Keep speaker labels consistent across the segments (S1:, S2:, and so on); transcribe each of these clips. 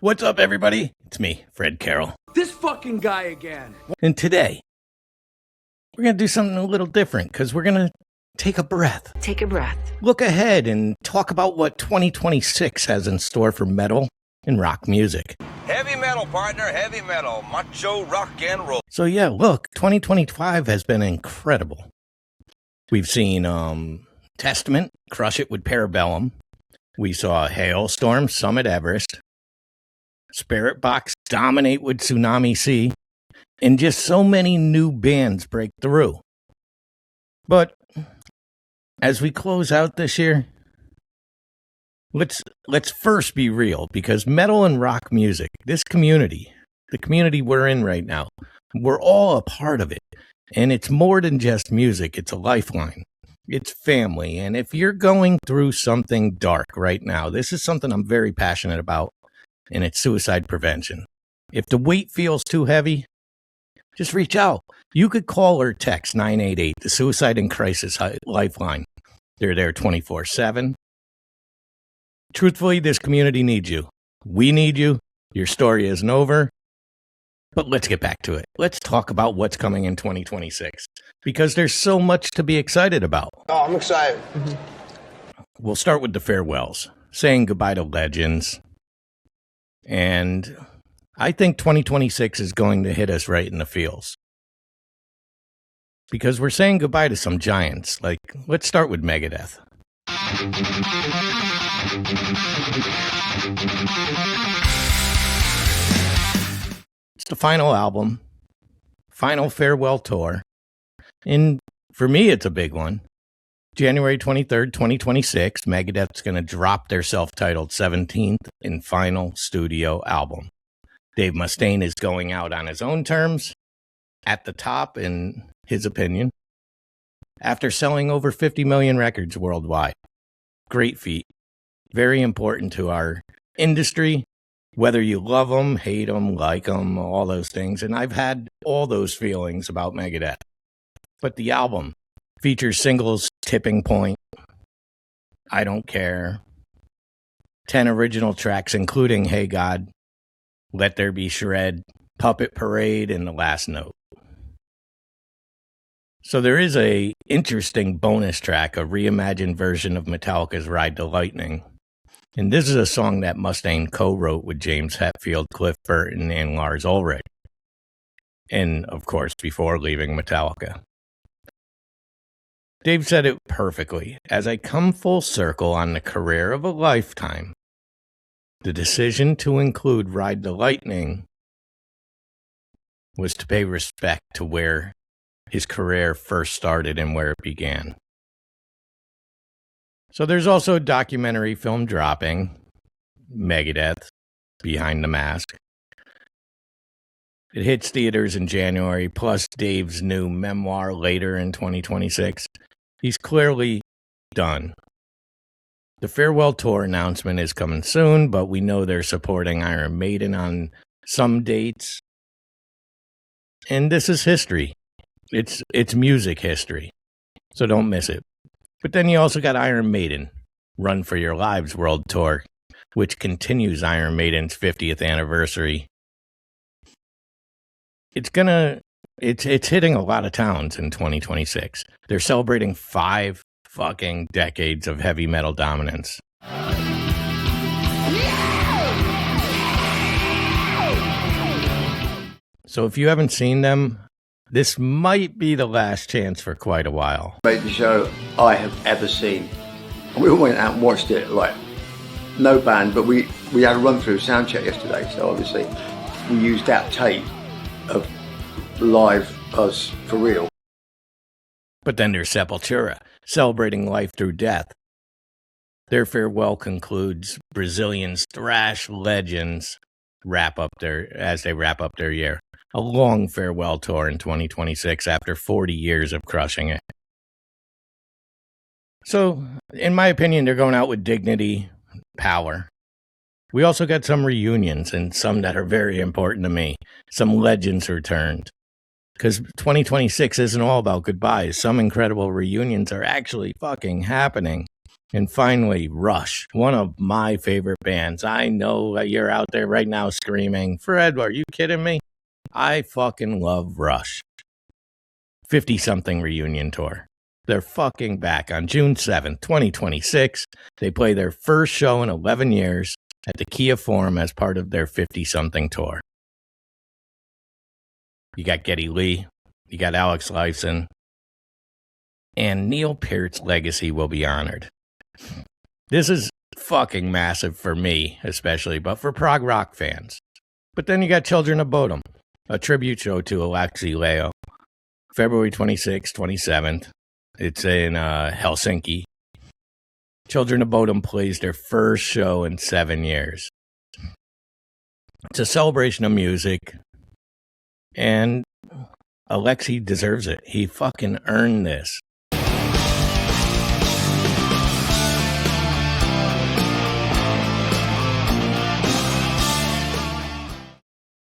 S1: What's up, everybody? It's me, Fred Carroll.
S2: This fucking guy again.
S1: And today, we're going to do something a little different because we're going to take a breath.
S3: Take a breath.
S1: Look ahead and talk about what 2026 has in store for metal and rock music.
S4: Heavy metal, partner, heavy metal. Macho rock and roll.
S1: So yeah, look, 2025 has been incredible. We've seen Testament crush it with Parabellum. We saw Hailstorm summit Everest. Spirit Box dominate with Tsunami Sea. And just so many new bands break through. But as we close out this year, let's first be real, because metal and rock music, this community, the community we're in right now, we're all a part of it. And it's more than just music, it's a lifeline. It's family. And if you're going through something dark right now, this is something I'm very passionate about, and it's suicide prevention. If the weight feels too heavy, just reach out. You could call or text 988, the Suicide and Crisis Lifeline. They're there 24/7. Truthfully, this community needs you. We need you. Your story isn't over. But let's get back to it. Let's talk about what's coming in 2026, because there's so much to be excited about.
S5: Oh, I'm excited.
S1: We'll start with the farewells, saying goodbye to legends. And I think 2026 is going to hit us right in the feels, because we're saying goodbye to some giants. Like, let's start with Megadeth. It's the final album, final farewell tour, and for me, it's a big one. January 23rd, 2026, Megadeth's going to drop their self-titled 17th and final studio album. Dave Mustaine is going out on his own terms, at the top, in his opinion, after selling over 50 million records worldwide. Great feat. Very important to our industry, whether you love them, hate them, like them, all those things. And I've had all those feelings about Megadeth. But the album features singles Tipping Point, I Don't Care, 10 original tracks, including Hey God, Let There Be Shred, Puppet Parade, and The Last Note. So there is a interesting bonus track, a reimagined version of Metallica's Ride the Lightning. And this is a song that Mustaine co-wrote with James Hetfield, Cliff Burton, and Lars Ulrich. And, of course, before leaving Metallica. Dave said it perfectly. As I come full circle on the career of a lifetime, the decision to include Ride the Lightning was to pay respect to where his career first started and where it began. So there's also a documentary film dropping, Megadeth, Behind the Mask. It hits theaters in January, plus Dave's new memoir later in 2026. He's clearly done. The farewell tour announcement is coming soon, but we know they're supporting Iron Maiden on some dates. And this is history. It's music history. So don't miss it. But then you also got Iron Maiden, Run for Your Lives World Tour, which continues Iron Maiden's 50th anniversary. It's hitting a lot of towns in 2026. They're celebrating 5 fucking decades of heavy metal dominance. So if you haven't seen them, this might be the last chance for quite a while.
S5: Made the show I have ever seen. We all went out and watched it, like, no band, but we had a run-through sound check yesterday, so obviously we used that tape of live us for real.
S1: But then there's Sepultura, celebrating life through death. Their farewell concludes Brazilian's thrash legends as they wrap up their year. A long farewell tour in 2026 after 40 years of crushing it. So, in my opinion, they're going out with dignity, power. We also got some reunions, and some that are very important to me. Some legends returned. Because 2026 isn't all about goodbyes. Some incredible reunions are actually fucking happening. And finally, Rush, one of my favorite bands. I know that you're out there right now screaming, Fred, are you kidding me? I fucking love Rush. 50-something reunion tour. They're fucking back on June 7th, 2026. They play their first show in 11 years at the Kia Forum as part of their 50-something tour. You got Geddy Lee, you got Alex Lifeson, and Neil Peart's legacy will be honored. This is fucking massive for me, especially, but for prog rock fans. But then you got Children of Bodom, a tribute show to Alexi Laiho, February 26th, 27th. It's in Helsinki. Children of Bodom plays their first show in 7 years. It's a celebration of music, and Alexi deserves it. He fucking earned this.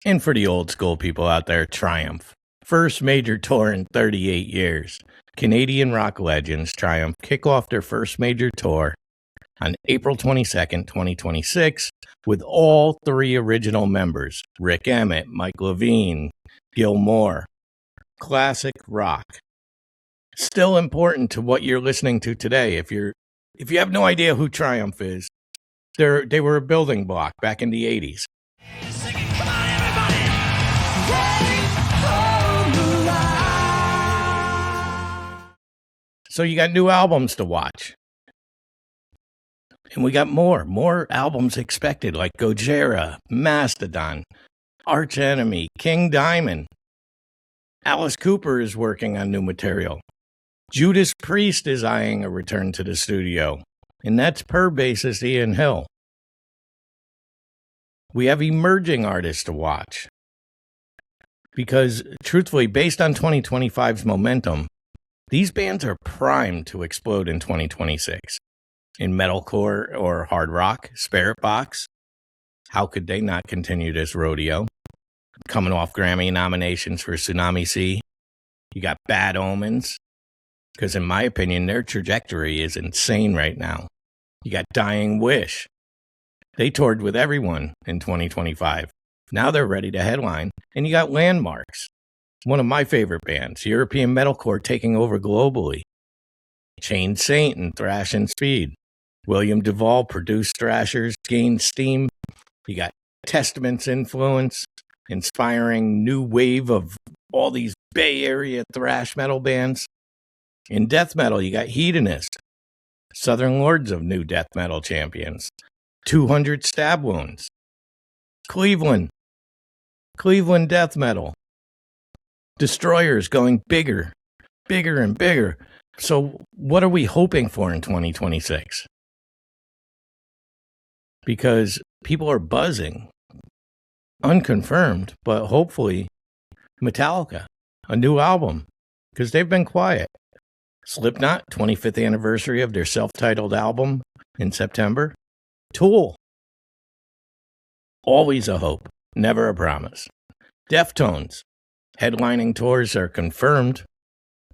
S1: And for the old school people out there, Triumph. First major tour in 38 years. Canadian rock legends Triumph kick off their first major tour on April 22nd, 2026, with all 3 original members, Rick Emmett, Mike Levine, Gil Moore. Classic rock. Still important to what you're listening to today. If you have no idea who Triumph is, they were a building block back in the 80s. So you got new albums to watch. And we got more albums expected, like Gojira, Mastodon, Arch Enemy, King Diamond. Alice Cooper is working on new material. Judas Priest is eyeing a return to the studio. And that's per bassist Ian Hill. We have emerging artists to watch. Because, truthfully, based on 2025's momentum, these bands are primed to explode in 2026. In metalcore or hard rock, Spirit Box, how could they not continue this rodeo? Coming off Grammy nominations for Tsunami Sea. You got Bad Omens, because in my opinion, their trajectory is insane right now. You got Dying Wish. They toured with everyone in 2025. Now they're ready to headline. And you got Landmarks, one of my favorite bands, European metalcore taking over globally. Chained Saint and Thrash and Speed. William Duvall produced Thrashers, gained steam. You got Testament's influence, inspiring new wave of all these Bay Area thrash metal bands. In death metal, you got Hedonist, Southern Lords of new death metal champions. 200 Stab Wounds. Cleveland death metal. Destroyers going bigger and bigger. So what are we hoping for in 2026? Because people are buzzing, unconfirmed, but hopefully Metallica, a new album, because they've been quiet. Slipknot, 25th anniversary of their self-titled album in September. Tool, always a hope, never a promise. Deftones, headlining tours are confirmed.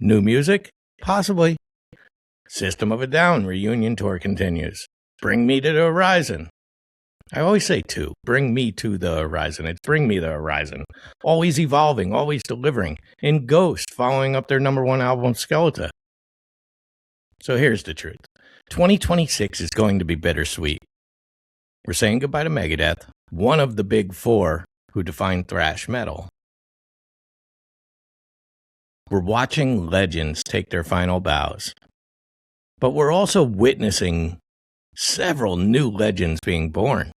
S1: New music? Possibly. System of a Down reunion tour continues. Bring Me to the Horizon. I always say two. Bring me to the horizon. It's Bring Me the Horizon. Always evolving, always delivering. And Ghost, following up their #1 album, Skeleton. So here's the truth. 2026 is going to be bittersweet. We're saying goodbye to Megadeth, one of the big 4 who define thrash metal. We're watching legends take their final bows. But we're also witnessing several new legends being born.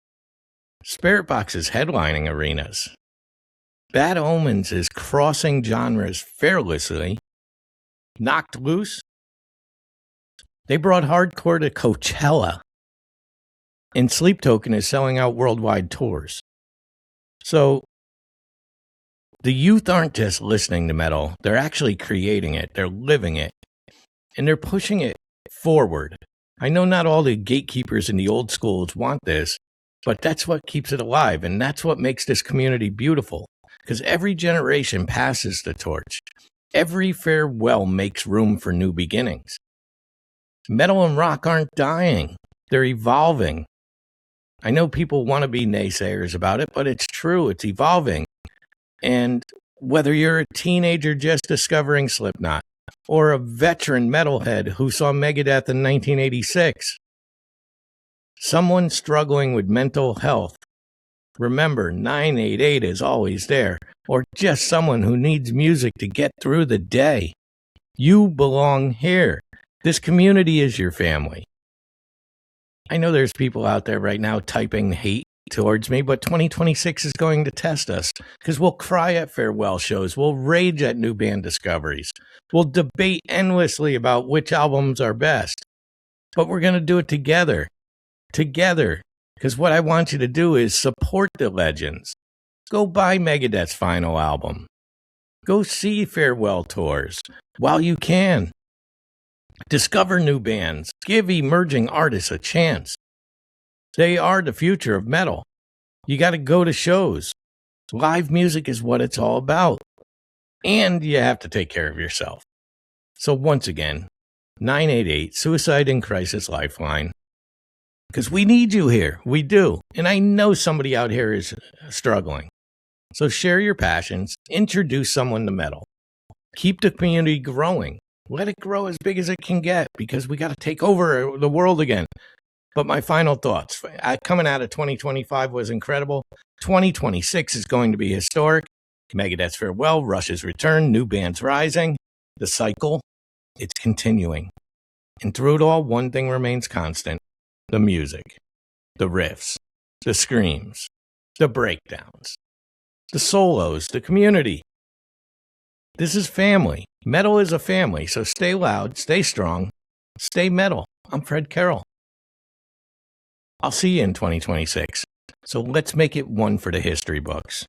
S1: Spirit Box is headlining arenas. Bad Omens is crossing genres fearlessly. Knocked Loose, they brought hardcore to Coachella. And Sleep Token is selling out worldwide tours. So, the youth aren't just listening to metal, they're actually creating it, they're living it, and they're pushing it forward. I know not all the gatekeepers in the old schools want this, but that's what keeps it alive, and that's what makes this community beautiful, because every generation passes the torch. Every farewell makes room for new beginnings. Metal and rock aren't dying. They're evolving. I know people want to be naysayers about it, but it's true. It's evolving. And whether you're a teenager just discovering Slipknot or a veteran metalhead who saw Megadeth in 1986, someone struggling with mental health, remember 988 is always there, or just someone who needs music to get through the day. You belong here. This community is your family. I know there's people out there right now typing hate towards me, but 2026 is going to test us because we'll cry at farewell shows. We'll rage at new band discoveries. We'll debate endlessly about which albums are best, but we're going to do it together. Together. Because what I want you to do is support the legends. Go buy Megadeth's final album. Go see farewell tours while you can. Discover new bands. Give emerging artists a chance. They are the future of metal. You got to go to shows. Live music is what it's all about. And you have to take care of yourself. So once again, 988 Suicide in Crisis Lifeline. Because we need you here. We do. And I know somebody out here is struggling. So share your passions. Introduce someone to metal. Keep the community growing. Let it grow as big as it can get because we got to take over the world again. But my final thoughts. Coming out of 2025 was incredible. 2026 is going to be historic. Megadeth's farewell, Rush's return, new bands rising. The cycle, it's continuing. And through it all, one thing remains constant. The music, the riffs, the screams, the breakdowns, the solos, the community. This is family. Metal is a family, so stay loud, stay strong, stay metal. I'm Fred Carroll. I'll see you in 2026. So let's make it one for the history books.